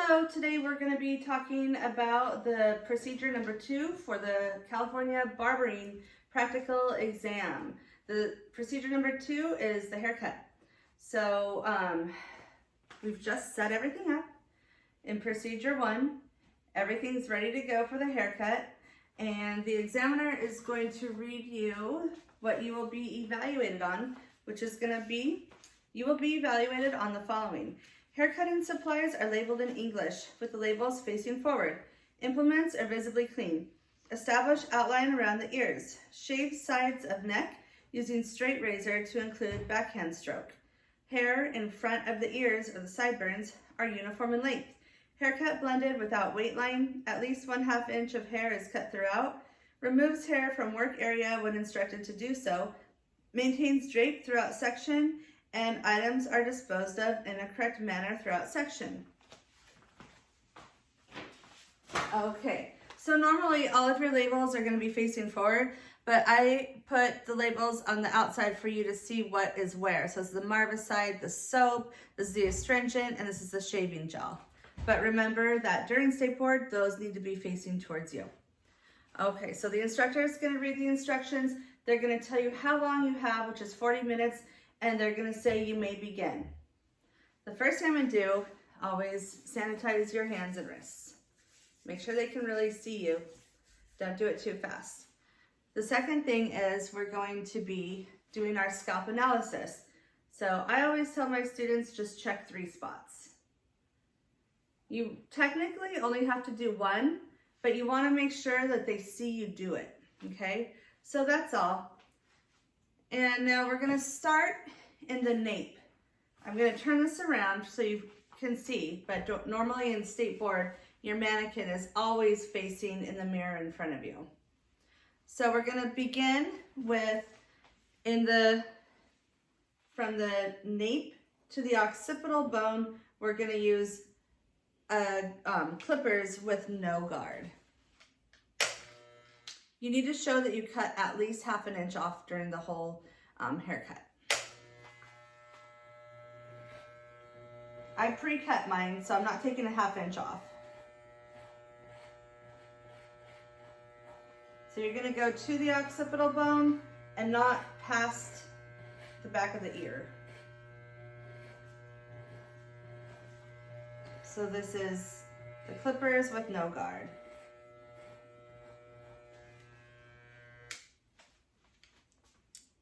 Hello, today we're going to be talking about the procedure number 2 for the California Barbering Practical Exam. The procedure number 2 is the haircut. So we've just set everything up. In procedure 1, everything's ready to go for the haircut, and the examiner is going to read you what you will be evaluated on, which is going to be, you will be evaluated on the following. Haircutting supplies are labeled in English with the labels facing forward. Implements are visibly clean. Establish outline around the ears. Shave sides of neck using straight razor to include backhand stroke. Hair in front of the ears or the sideburns are uniform in length. Haircut blended without weight line. At least 1/2 inch of hair is cut throughout. Removes hair from work area when instructed to do so. Maintains drape throughout section, and items are disposed of in a correct manner throughout section. Okay, so normally all of your labels are going to be facing forward, but I put the labels on the outside for you to see what is where. So this is the Marvicide, the soap, this is the astringent, and this is the shaving gel. But remember that during state board, those need to be facing towards you. Okay, so the instructor is going to read the instructions. They're going to tell you how long you have, which is 40 minutes, and they're going to say you may begin. The first thing I'm going to do, always sanitize your hands and wrists. Make sure they can really see you. Don't do it too fast. The second thing is we're going to be doing our scalp analysis. So I always tell my students just check 3 spots. You technically only have to do 1, but you want to make sure that they see you do it, okay? So that's all. And now we're going to start in the nape. I'm going to turn this around so you can see, but normally in state board, your mannequin is always facing in the mirror in front of you. So we're going to begin with from the nape to the occipital bone, we're going to use clippers with no guard. You need to show that you cut at least 1/2 inch off during the whole haircut. I pre-cut mine, so I'm not taking 1/2 inch off. So you're gonna go to the occipital bone and not past the back of the ear. So this is the clippers with no guard.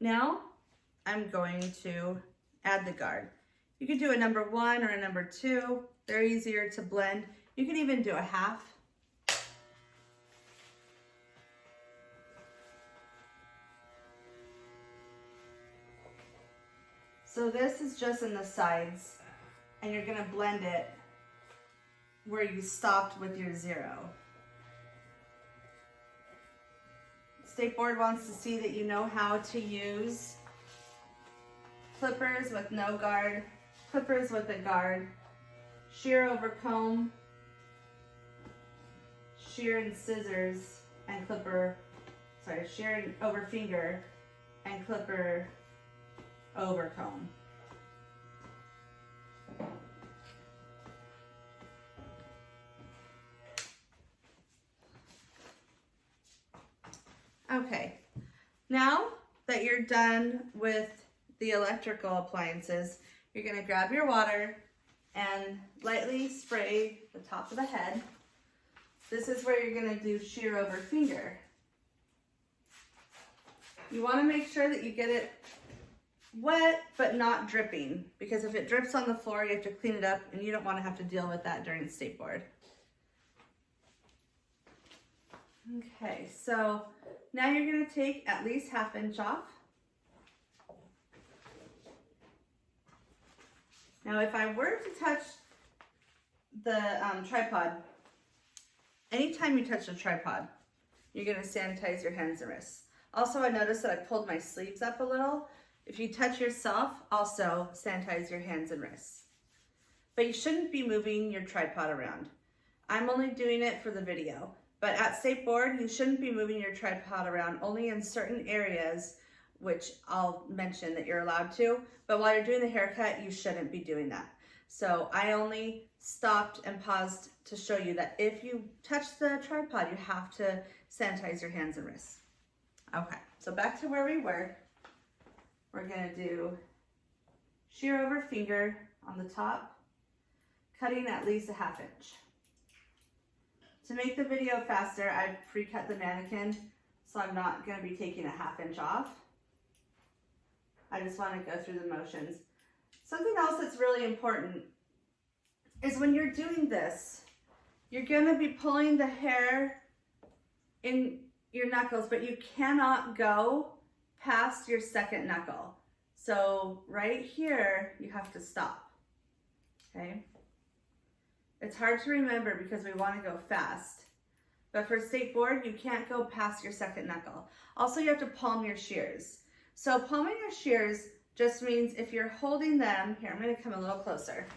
Now, I'm going to add the guard. You can do a number 1 or a number 2. They're easier to blend. You can even do a 1/2. So this is just in the sides, and you're going to blend it where you stopped with your 0. State board wants to see that you know how to use clippers with no guard, clippers with a guard, shear over comb, shear and scissors, and shear over finger, and clipper over comb. Okay, now that you're done with the electrical appliances, you're going to grab your water and lightly spray the top of the head. This is where you're going to do shear over finger. You want to make sure that you get it wet but not dripping, because if it drips on the floor, you have to clean it up, and you don't want to have to deal with that during state board. Okay, so now you're going to take at least 1/2 inch off. Now if I were to touch the tripod, anytime you touch the tripod, you're going to sanitize your hands and wrists. Also, I noticed that I pulled my sleeves up a little. If you touch yourself, also sanitize your hands and wrists. But you shouldn't be moving your tripod around. I'm only doing it for the video. But at state board, you shouldn't be moving your tripod around, only in certain areas, which I'll mention that you're allowed to. But while you're doing the haircut, you shouldn't be doing that. So I only stopped and paused to show you that if you touch the tripod, you have to sanitize your hands and wrists. Okay, so back to where we were. We're gonna do shear over finger on the top, cutting at least a 1/2 inch. To make the video faster, I've pre-cut the mannequin, so I'm not gonna be taking a 1/2 inch off. I just wanna go through the motions. Something else that's really important is when you're doing this, you're gonna be pulling the hair in your knuckles, but you cannot go past your second knuckle. So right here, you have to stop, okay? It's hard to remember because we wanna go fast, but for state board, you can't go past your second knuckle. Also, you have to palm your shears. So palming your shears just means if you're holding them, here, I'm gonna come a little closer.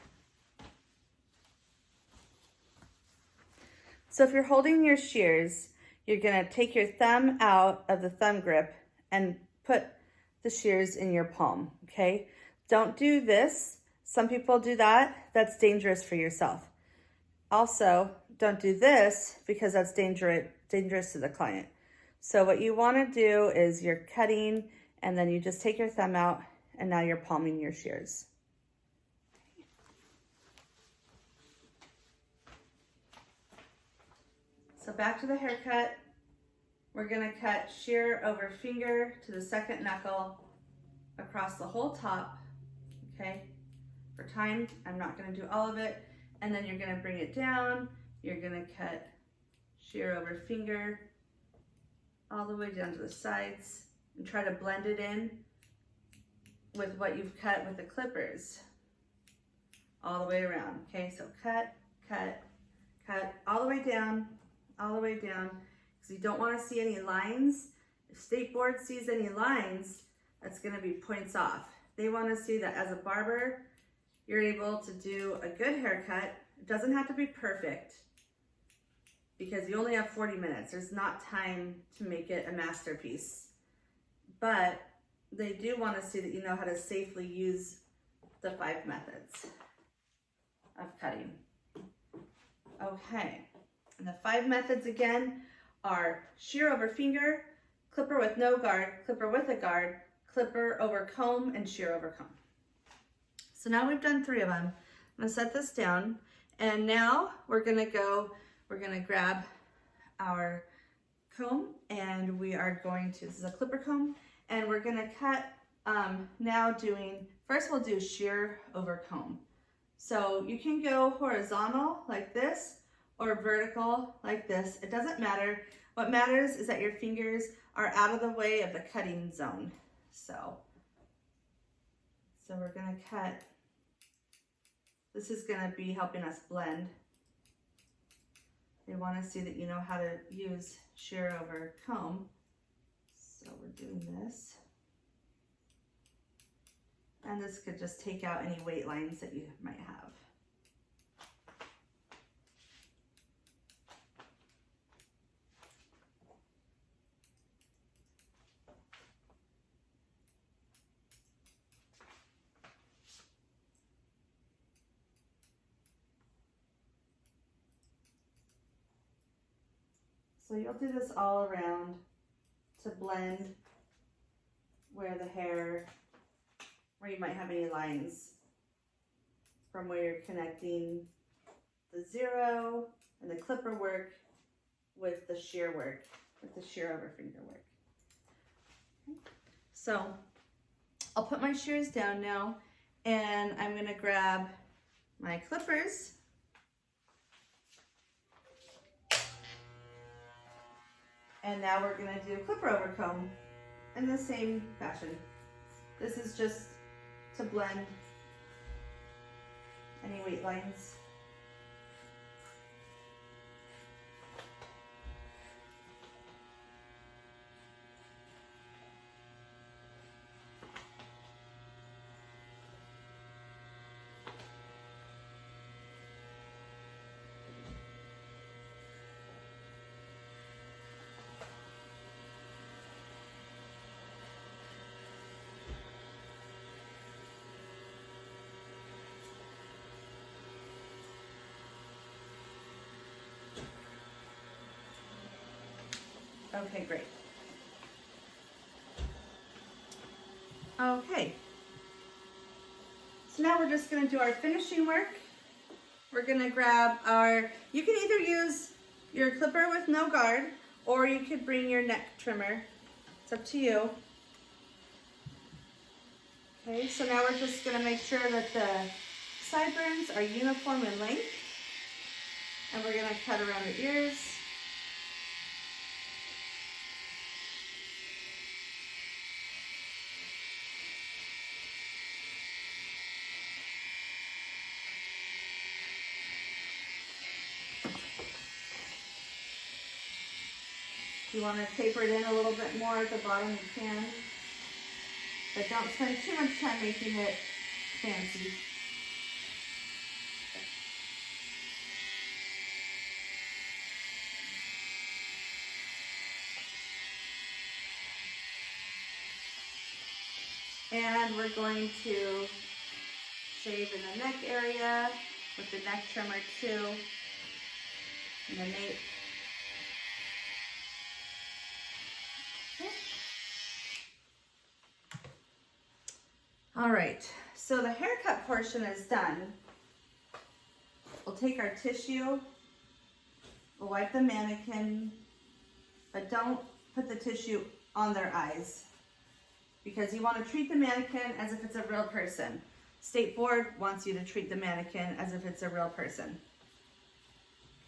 So if you're holding your shears, you're gonna take your thumb out of the thumb grip and put the shears in your palm, okay? Don't do this. Some people do that. That's dangerous for yourself. Also, don't do this because that's dangerous to the client. So what you wanna do is you're cutting and then you just take your thumb out and now you're palming your shears. So back to the haircut. We're gonna cut shear over finger to the second knuckle across the whole top, okay? For time, I'm not gonna do all of it. And then you're gonna bring it down. You're gonna cut shear over finger all the way down to the sides and try to blend it in with what you've cut with the clippers all the way around, okay? So cut, cut, cut, all the way down, because you don't wanna see any lines. If state board sees any lines, that's gonna be points off. They wanna see that as a barber, you're able to do a good haircut. It doesn't have to be perfect because you only have 40 minutes. There's not time to make it a masterpiece. But they do want to see that you know how to safely use the 5 methods of cutting. Okay, and the 5 methods again are shear over finger, clipper with no guard, clipper with a guard, clipper over comb, and shear over comb. So now we've done 3 of them. I'm gonna set this down, and now we're gonna grab our comb, and we are going to, this is a clipper comb, and we're gonna cut, first we'll do shear over comb. So you can go horizontal like this, or vertical like this. It doesn't matter. What matters is that your fingers are out of the way of the cutting zone. So we're gonna cut. This is gonna be helping us blend. They wanna see that you know how to use shear over comb. So we're doing this. And this could just take out any weight lines that you might have. So you'll do this all around to blend where you might have any lines from where you're connecting the zero and the clipper work with the shear work, with the shear over finger work. Okay. So I'll put my shears down now, and I'm gonna grab my clippers. And now we're gonna do clipper over comb in the same fashion. This is just to blend any weight lines. Okay, great. Okay. So now we're just gonna do our finishing work. We're gonna grab our, you can either use your clipper with no guard, or you could bring your neck trimmer. It's up to you. Okay, so now we're just gonna make sure that the sideburns are uniform in length. And we're gonna cut around the ears. If you want to taper it in a little bit more at the bottom, you can. But don't spend too much time making it fancy. And we're going to shave in the neck area with the neck trimmer too, and the nape. Okay. All right, so the haircut portion is done. We'll take our tissue, we'll wipe the mannequin, but don't put the tissue on their eyes, because you want to treat the mannequin as if it's a real person. State Board wants you to treat the mannequin as if it's a real person.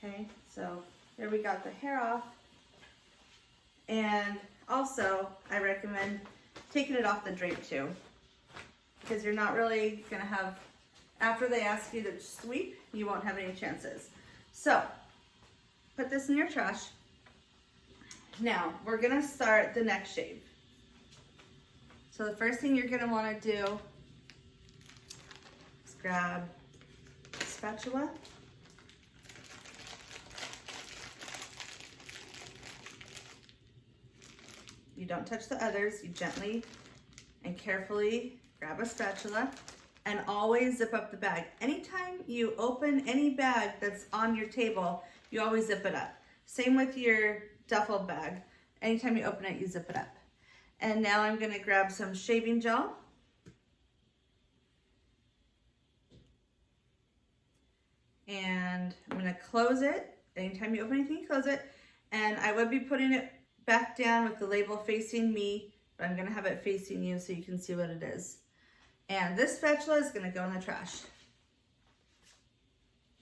Okay, so here we got the hair off. And also, I recommend taking it off the drape too, because you're not really gonna have, after they ask you to sweep, you won't have any chances. So, put this in your trash. Now, we're gonna start the neck shave. So the first thing you're gonna wanna do is grab a spatula. You don't touch the others, you gently and carefully grab a spatula and always zip up the bag. Anytime you open any bag that's on your table, you always zip it up. Same with your duffel bag. Anytime you open it, you zip it up. And now I'm gonna grab some shaving gel. And I'm gonna close it. Anytime you open anything, you close it. And I would be putting it back down with the label facing me, but I'm gonna have it facing you so you can see what it is. And this spatula is gonna go in the trash.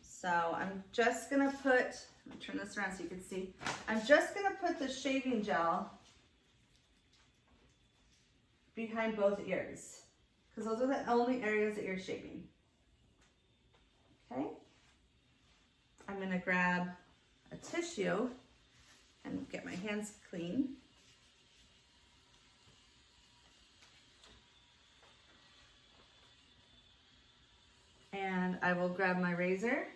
So I'm just gonna put, let me turn this around so you can see. I'm just gonna put the shaving gel behind both ears, because those are the only areas that you're shaving. Okay? I'm gonna grab a tissue and get my hands clean. And I will grab my razor.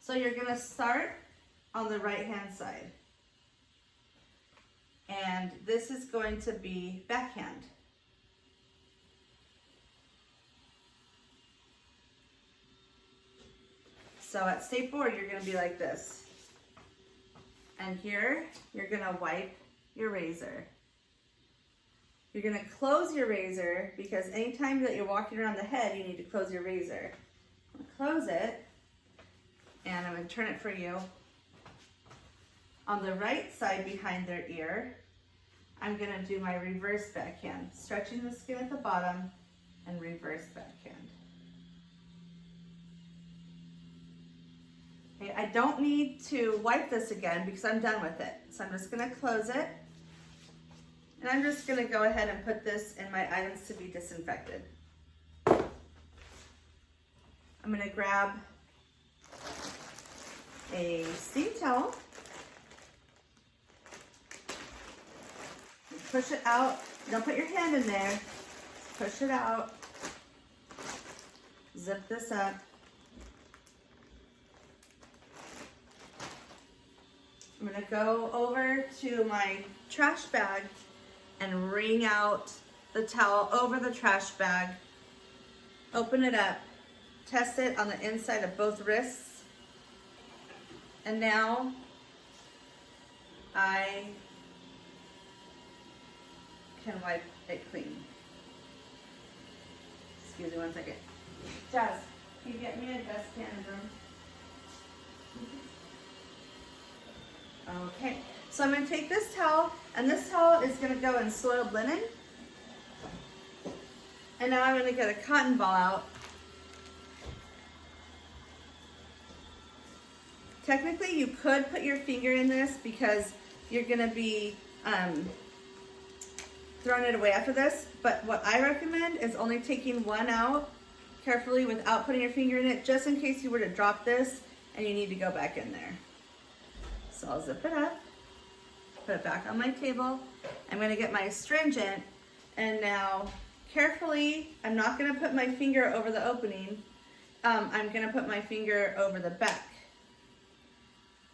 So you're gonna start on the right hand side. And this is going to be backhand. So at State Board, you're gonna be like this. And here, you're gonna wipe your razor. You're gonna close your razor, because anytime that you're walking around the head, you need to close your razor. I'm gonna close it, and I'm gonna turn it for you. On the right side behind their ear, I'm gonna do my reverse backhand, stretching the skin at the bottom and reverse backhand. Okay, I don't need to wipe this again because I'm done with it. So I'm just gonna close it. And I'm just gonna go ahead and put this in my items to be disinfected. I'm gonna grab a steam towel. Push it out. Don't put your hand in there. Push it out. Zip this up. I'm gonna go over to my trash bag and wring out the towel over the trash bag. Open it up. Test it on the inside of both wrists. And now I can wipe it clean. Excuse me 1 second. Jazz, can you get me a dustpan and broom? Okay, so I'm going to take this towel, and this towel is going to go in soiled linen. And now I'm going to get a cotton ball out. Technically, you could put your finger in this because you're going to be throwing it away after this. But what I recommend is only taking one out carefully without putting your finger in it, just in case you were to drop this and you need to go back in there. So I'll zip it up, put it back on my table. I'm going to get my astringent, and now carefully, I'm not going to put my finger over the opening. I'm going to put my finger over the back.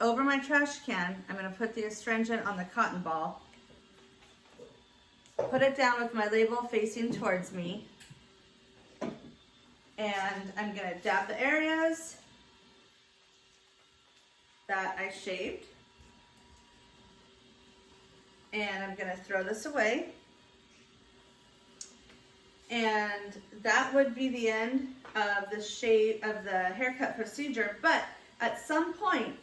Over my trash can, I'm going to put the astringent on the cotton ball. Put it down with my label facing towards me. And I'm going to dab the areas that I shaved. And I'm going to throw this away. And that would be the end of the haircut procedure. But at some point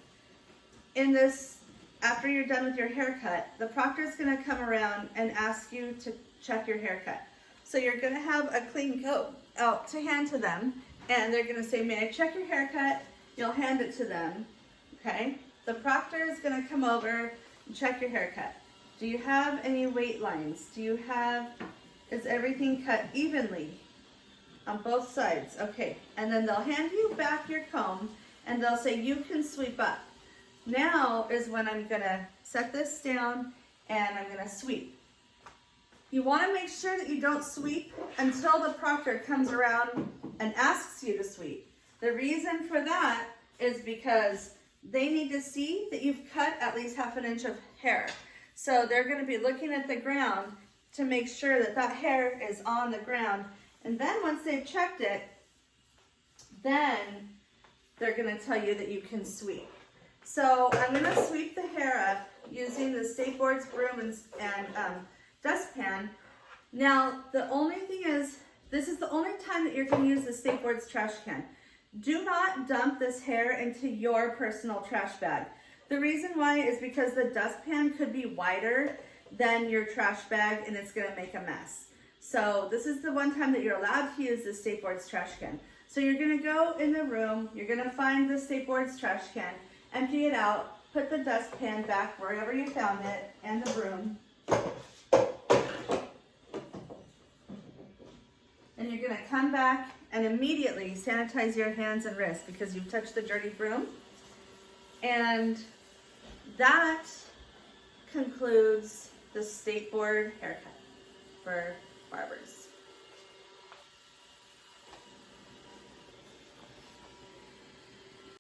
in this, after you're done with your haircut, the proctor is going to come around and ask you to check your haircut. So you're going to have a clean coat out to hand to them, and they're going to say, "May I check your haircut?" You'll hand it to them. Okay? The proctor is going to come over and check your haircut. Do you have any weight lines? Is everything cut evenly on both sides? Okay. And then they'll hand you back your comb, and they'll say, "You can sweep up." Now is when I'm going to set this down and I'm going to sweep. You want to make sure that you don't sweep until the proctor comes around and asks you to sweep. The reason for that is because they need to see that you've cut at least ½ an inch of hair. So they're going to be looking at the ground to make sure that that hair is on the ground. And then once they've checked it, then they're going to tell you that you can sweep. So I'm going to sweep the hair up using the skateboards, broom, and dustpan. Now, the only thing is, this is the only time that you're going to use the skateboards trash can. Do not dump this hair into your personal trash bag. The reason why is because the dustpan could be wider than your trash bag, and it's going to make a mess. So this is the one time that you're allowed to use the skateboards trash can. So you're going to go in the room, you're going to find the skateboards trash can, empty it out, put the dustpan back wherever you found it, and the broom. And you're going to come back and immediately sanitize your hands and wrists because you've touched the dirty broom. And that concludes the skateboard haircut for barbers.